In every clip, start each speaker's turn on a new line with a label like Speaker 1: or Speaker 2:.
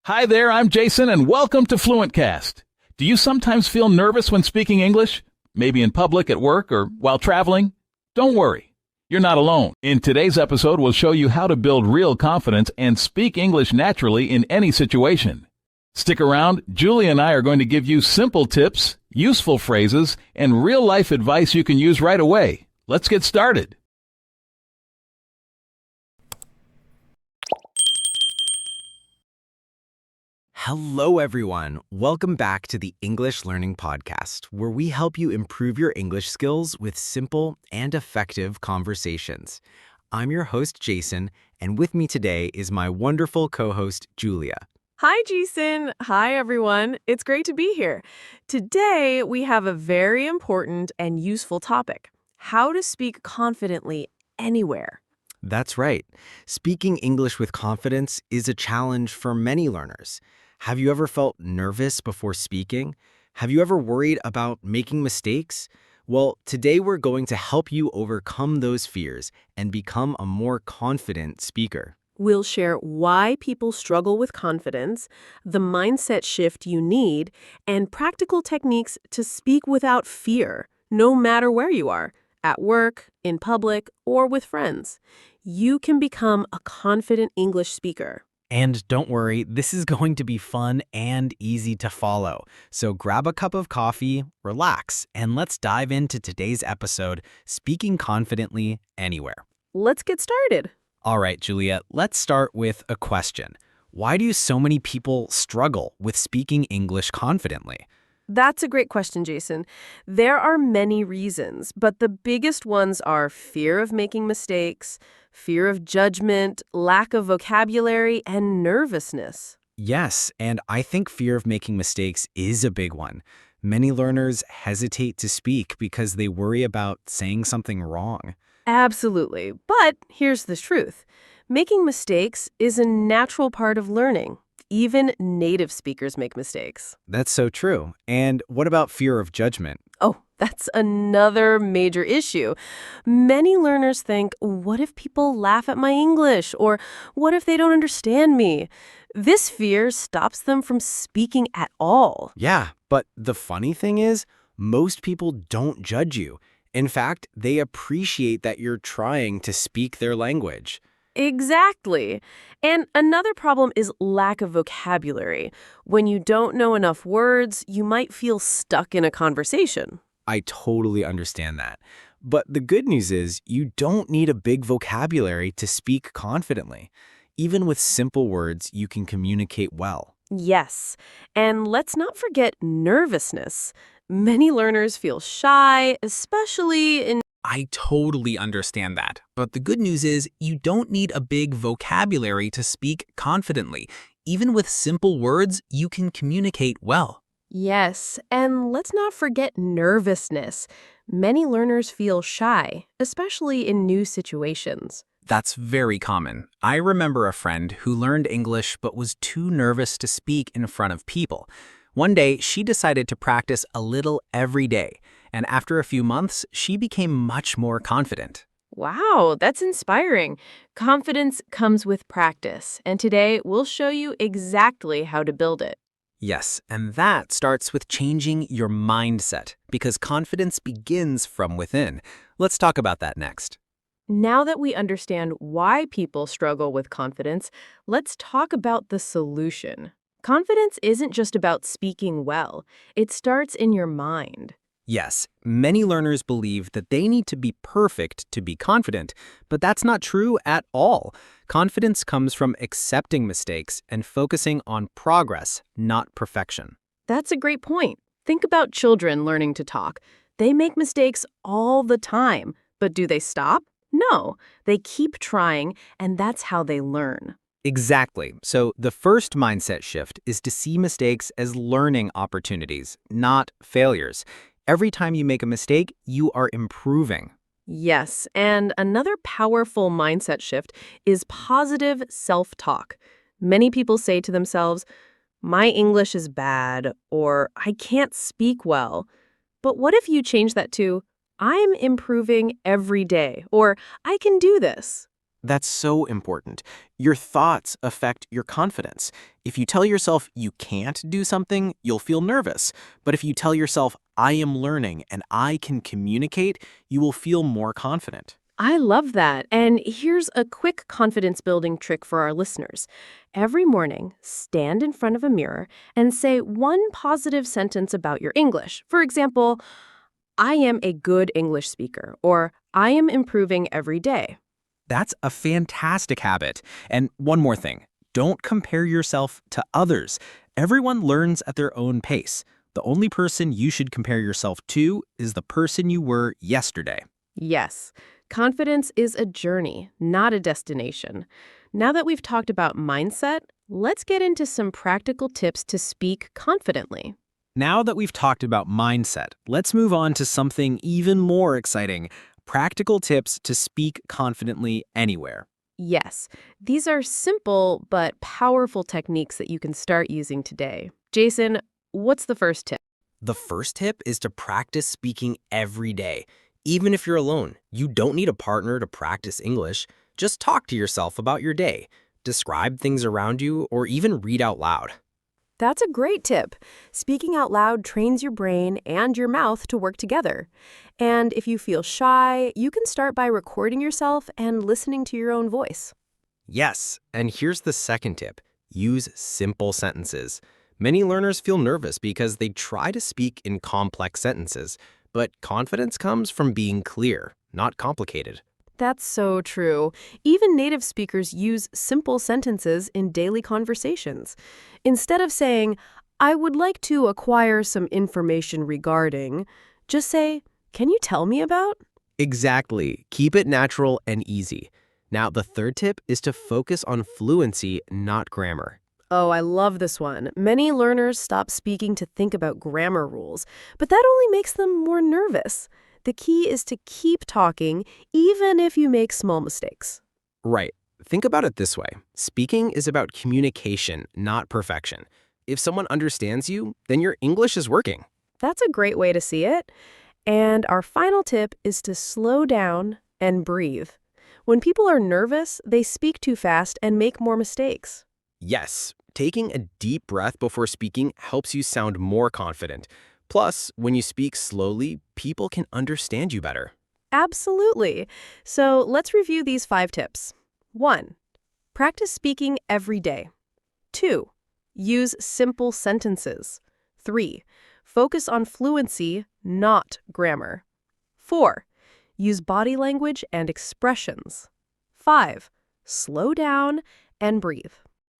Speaker 1: Hi there, I'm Jason, and welcome to FluentCast. Do you sometimes feel nervous when speaking English? Maybe in public, at work, or while traveling? Don't worry, you're not alone. In today's episode, we'll show you how to build real confidence and speak English naturally in any situation. Stick around, Julie and I are going to give you simple tips, useful phrases, and real-life advice you can use right away. Let's get started.
Speaker 2: Hello, everyone. Welcome back to the English Learning Podcast, where we help you improve your English skills with simple and effective conversations. I'm your host, Jason, and with me today is my wonderful co-host, Julia.
Speaker 3: Hi, Jason. Hi, everyone. It's great to be here. Today, we have a very important and useful topic: how to speak confidently anywhere.
Speaker 2: That's right. Speaking English with confidence is a challenge for many learners. Have you ever felt nervous before speaking? Have you ever worried about making mistakes? Well, today we're going to help you overcome those fears and become a more confident speaker.
Speaker 3: We'll share why people struggle with confidence, the mindset shift you need, and practical techniques to speak without fear, no matter where you are, at work, in public, or with friends. You can become a confident English speaker.
Speaker 2: And don't worry, this is going to be fun and easy to follow. So grab a cup of coffee, relax, and let's dive into today's episode, Speaking Confidently Anywhere.
Speaker 3: Let's get started.
Speaker 2: All right, Julia, let's start with a question. Why do so many people struggle with speaking English confidently?
Speaker 3: That's a great question, Jason. There are many reasons, but the biggest ones are fear of making mistakes, fear of judgment, lack of vocabulary, and nervousness.
Speaker 2: Yes, and I think fear of making mistakes is a big one. Many learners hesitate to speak because they worry about saying something wrong.
Speaker 3: Absolutely. But here's the truth. Making mistakes is a natural part of learning. Even native speakers make mistakes.
Speaker 2: That's so true. And what about fear of judgment?
Speaker 3: Oh, that's another major issue. Many learners think, what if people laugh at my English? Or what if they don't understand me? This fear stops them from speaking at all.
Speaker 2: Yeah, but the funny thing is, most people don't judge you. In fact, they appreciate that you're trying to speak their language.
Speaker 3: Exactly. And another problem is lack of vocabulary. When you don't know enough words, you might feel stuck in a conversation.
Speaker 2: I totally understand that. But the good news is you don't need a big vocabulary to speak confidently. Even with simple words, you can communicate well.
Speaker 3: Yes. And let's not forget nervousness. Many learners feel shy, especially in
Speaker 4: I totally understand that. But the good news is you don't need a big vocabulary to speak confidently. Even with simple words, you can communicate well.
Speaker 3: Yes, and let's not forget nervousness. Many learners feel shy, especially in new situations.
Speaker 4: That's very common. I remember a friend who learned English but was too nervous to speak in front of people. One day, she decided to practice a little every day, and after a few months, she became much more confident.
Speaker 3: Wow, that's inspiring. Confidence comes with practice, and today we'll show you exactly how to build it.
Speaker 4: Yes, and that starts with changing your mindset, because confidence begins from within. Let's talk about that next.
Speaker 3: Now that we understand why people struggle with confidence, let's talk about the solution. Confidence isn't just about speaking well. It starts in your mind.
Speaker 4: Yes, many learners believe that they need to be perfect to be confident, but that's not true at all. Confidence comes from accepting mistakes and focusing on progress, not perfection.
Speaker 3: That's a great point. Think about children learning to talk. They make mistakes all the time, but do they stop? No, they keep trying, and that's how they learn.
Speaker 4: Exactly. So the first mindset shift is to see mistakes as learning opportunities, not failures. Every time you make a mistake, you are improving.
Speaker 3: Yes, and another powerful mindset shift is positive self-talk. Many people say to themselves, my English is bad, or I can't speak well. But what if you change that to, I'm improving every day, or I can do this?
Speaker 5: That's so important. Your thoughts affect your confidence. If you tell yourself you can't do something, you'll feel nervous. But if you tell yourself, I am learning and I can communicate, you will feel more confident.
Speaker 3: I love that. And here's a quick confidence-building trick for our listeners. Every morning, stand in front of a mirror and say one positive sentence about your English. For example, I am a good English speaker, or I am improving every day.
Speaker 4: That's a fantastic habit. And one more thing, don't compare yourself to others. Everyone learns at their own pace. The only person you should compare yourself to is the person you were yesterday.
Speaker 3: Yes, confidence is a journey, not a destination. Now that we've talked about mindset, let's get into some practical tips to speak confidently.
Speaker 4: Now that we've talked about mindset, let's move on to something even more exciting, practical tips to speak confidently anywhere.
Speaker 3: Yes, these are simple but powerful techniques that you can start using today. Jason, what's the first tip?
Speaker 2: The first tip is to practice speaking every day. Even if you're alone, you don't need a partner to practice English. Just talk to yourself about your day, describe things around you, or even read out loud.
Speaker 3: That's a great tip. Speaking out loud trains your brain and your mouth to work together. And if you feel shy, you can start by recording yourself and listening to your own voice.
Speaker 2: Yes, and here's the second tip. Use simple sentences. Many learners feel nervous because they try to speak in complex sentences, but confidence comes from being clear, not complicated.
Speaker 3: That's so true. Even native speakers use simple sentences in daily conversations. Instead of saying, I would like to acquire some information regarding, just say, can you tell me about?
Speaker 2: Exactly. Keep it natural and easy. Now, the third tip is to focus on fluency, not grammar.
Speaker 3: Oh, I love this one. Many learners stop speaking to think about grammar rules, but that only makes them more nervous. The key is to keep talking, even if you make small mistakes.
Speaker 2: Right. Think about it this way. Speaking is about communication, not perfection. If someone understands you, then your English is working.
Speaker 3: That's a great way to see it. And our final tip is to slow down and breathe. When people are nervous, they speak too fast and make more mistakes.
Speaker 2: Yes, taking a deep breath before speaking helps you sound more confident. Plus, when you speak slowly, people can understand you better.
Speaker 3: Absolutely. So let's review these 5 tips. 1. Practice speaking every day. 2. Use simple sentences. 3. Focus on fluency, not grammar. 4. Use body language and expressions. 5. Slow down and breathe.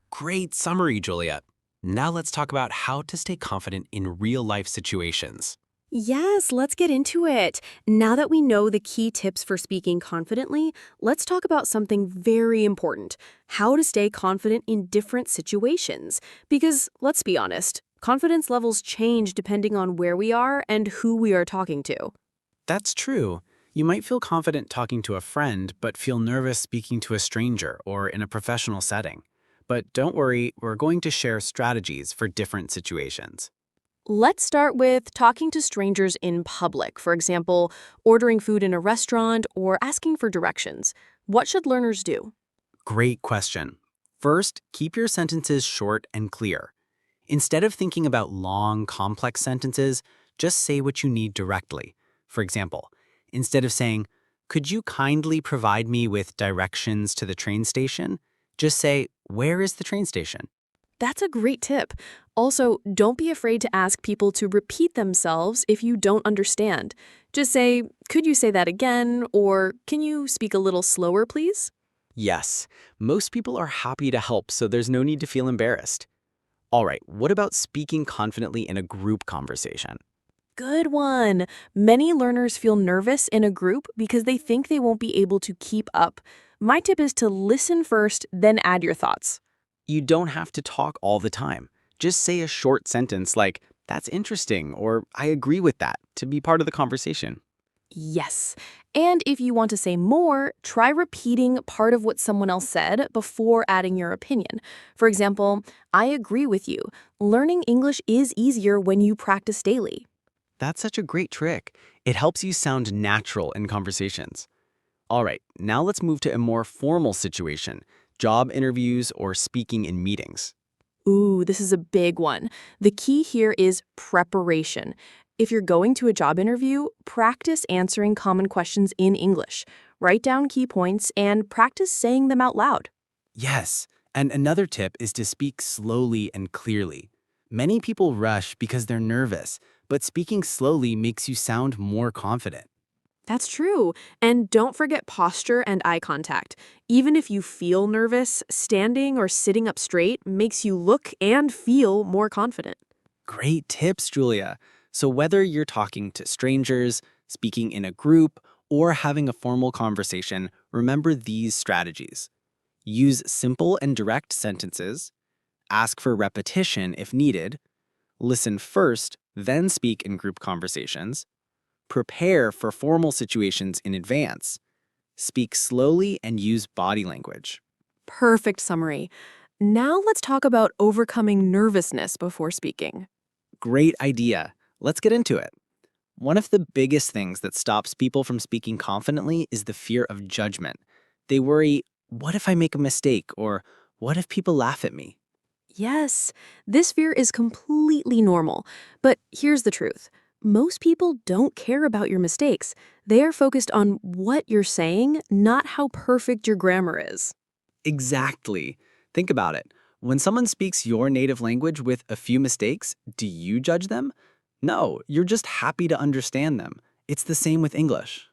Speaker 4: Great summary, Julia. Now let's talk about how to stay confident in real-life situations.
Speaker 6: Yes, let's get into it. Now that we know the key tips for speaking confidently, let's talk about something very important, how to stay confident in different situations. Because, let's be honest, confidence levels change depending on where we are and who we are talking to.
Speaker 7: That's true. You might feel confident talking to a friend, but feel nervous speaking to a stranger or in a professional setting. But don't worry, we're going to share strategies for different situations.
Speaker 6: Let's start with talking to strangers in public, for example, ordering food in a restaurant or asking for directions. What should learners do?
Speaker 7: Great question. First, keep your sentences short and clear. Instead of thinking about long, complex sentences, just say what you need directly. For example, instead of saying, "Could you kindly provide me with directions to the train station?" just say, "Where is the train station?"
Speaker 6: That's a great tip. Also, don't be afraid to ask people to repeat themselves if you don't understand. Just say, "Could you say that again?" or "Can you speak a little slower, please?"
Speaker 5: Yes, most people are happy to help, so there's no need to feel embarrassed. All right, what about speaking confidently in a group conversation?
Speaker 6: Good one. Many learners feel nervous in a group because they think they won't be able to keep up. My tip is to listen first, then add your thoughts.
Speaker 5: You don't have to talk all the time. Just say a short sentence like, "That's interesting," or "I agree with that," to be part of the conversation.
Speaker 6: Yes. And if you want to say more, try repeating part of what someone else said before adding your opinion. For example, "I agree with you. Learning English is easier when you practice daily."
Speaker 5: That's such a great trick. It helps you sound natural in conversations.
Speaker 2: All right, now let's move to a more formal situation, job interviews or speaking in meetings.
Speaker 6: Ooh, this is a big one. The key here is preparation. If you're going to a job interview, practice answering common questions in English. Write down key points and practice saying them out loud.
Speaker 7: Yes, and another tip is to speak slowly and clearly. Many people rush because they're nervous, but speaking slowly makes you sound more confident.
Speaker 3: That's true. And don't forget posture and eye contact. Even if you feel nervous, standing or sitting up straight makes you look and feel more confident.
Speaker 7: Great tips, Julia. So whether you're talking to strangers, speaking in a group, or having a formal conversation, remember these strategies. Use simple and direct sentences. Ask for repetition if needed. Listen first, then speak in group conversations. Prepare for formal situations in advance. Speak slowly and use body language.
Speaker 3: Perfect summary. Now let's talk about overcoming nervousness before speaking.
Speaker 7: Great idea. Let's get into it. One of the biggest things that stops people from speaking confidently is the fear of judgment. They worry, what if I make a mistake? Or what if people laugh at me?
Speaker 3: Yes, this fear is completely normal. But here's the truth. Most people don't care about your mistakes. They are focused on what you're saying, not how perfect your grammar is.
Speaker 7: Exactly. Think about it. When someone speaks your native language with a few mistakes, do you judge them? No, you're just happy to understand them. It's the same with English.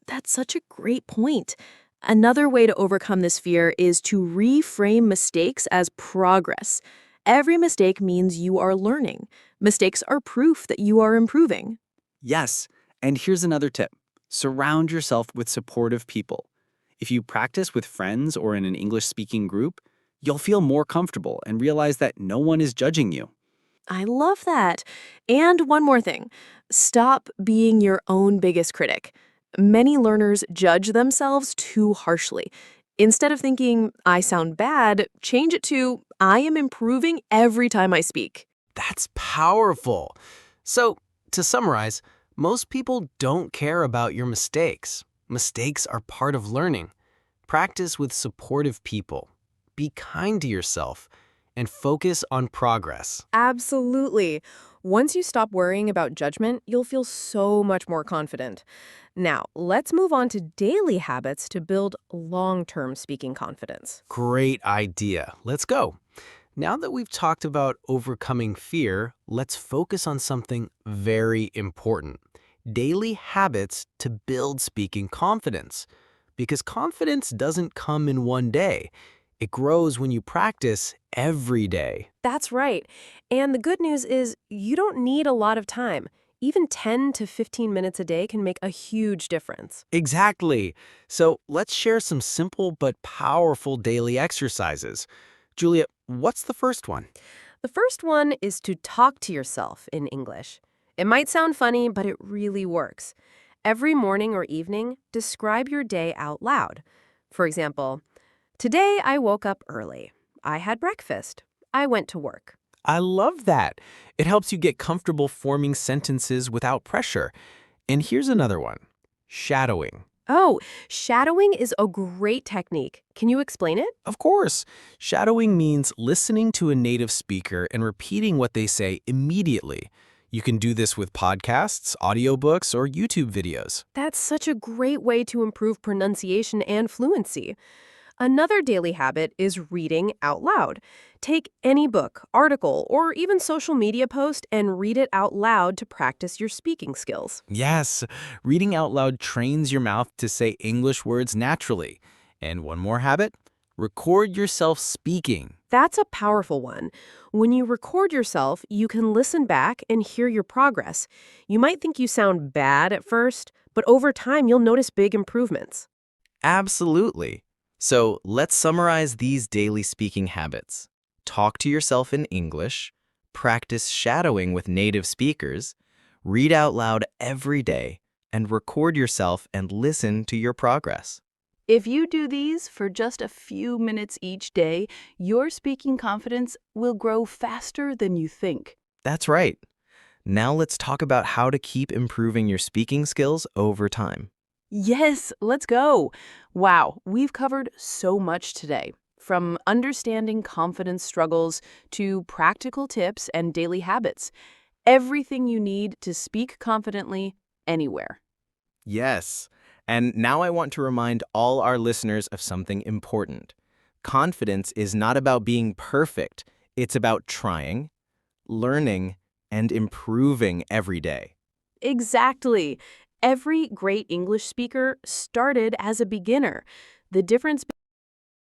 Speaker 3: That's such a great point. Another way to overcome this fear is to reframe mistakes as progress. Every mistake means you are learning. Mistakes are proof that you are improving.
Speaker 7: Yes, and here's another tip. Surround yourself with supportive people. If you practice with friends or in an English-speaking group, you'll feel more comfortable and realize that no one is judging you.
Speaker 3: I love that. And one more thing. Stop being your own biggest critic. Many learners judge themselves too harshly. Instead of thinking, I sound bad, change it to, I am improving every time I speak.
Speaker 8: That's powerful. So, to summarize, most people don't care about your mistakes. Mistakes are part of learning. Practice with supportive people. Be kind to yourself and focus on progress.
Speaker 3: Absolutely. Once you stop worrying about judgment, you'll feel so much more confident. Now, let's move on to daily habits to build long-term speaking confidence.
Speaker 8: Great idea. Let's go. Now that we've talked about overcoming fear, let's focus on something very important. Daily habits to build speaking confidence. Because confidence doesn't come in one day. It grows when you practice every day.
Speaker 3: That's right. And the good news is you don't need a lot of time. Even 10 to 15 minutes a day can make a huge difference.
Speaker 8: Exactly. So let's share some simple but powerful daily exercises. Julia, what's the first one?
Speaker 3: The first one is to talk to yourself in English. It might sound funny, but it really works. Every morning or evening, describe your day out loud. For example, today I woke up early. I had breakfast. I went to work.
Speaker 8: I love that. It helps you get comfortable forming sentences without pressure. And here's another one. Shadowing.
Speaker 3: Oh, shadowing is a great technique. Can you explain it?
Speaker 8: Of course. Shadowing means listening to a native speaker and repeating what they say immediately. You can do this with podcasts, audiobooks, or YouTube videos.
Speaker 3: That's such a great way to improve pronunciation and fluency. Another daily habit is reading out loud. Take any book, article, or even social media post and read it out loud to practice your speaking skills.
Speaker 8: Yes, reading out loud trains your mouth to say English words naturally. And one more habit, record yourself speaking.
Speaker 3: That's a powerful one. When you record yourself, you can listen back and hear your progress. You might think you sound bad at first, but over time you'll notice big improvements.
Speaker 9: Absolutely. So let's summarize these daily speaking habits. Talk to yourself in English, practice shadowing with native speakers, read out loud every day, and record yourself and listen to your progress.
Speaker 10: If you do these for just a few minutes each day, your speaking confidence will grow faster than you think.
Speaker 9: That's right. Now let's talk about how to keep improving your speaking skills over time.
Speaker 10: Yes, let's go. Wow, we've covered so much today. From understanding confidence struggles to practical tips and daily habits. Everything you need to speak confidently anywhere.
Speaker 9: Yes. And now I want to remind all our listeners of something important. Confidence is not about being perfect. It's about trying, learning, and improving every day.
Speaker 3: Exactly. Every great English speaker started as a beginner. The difference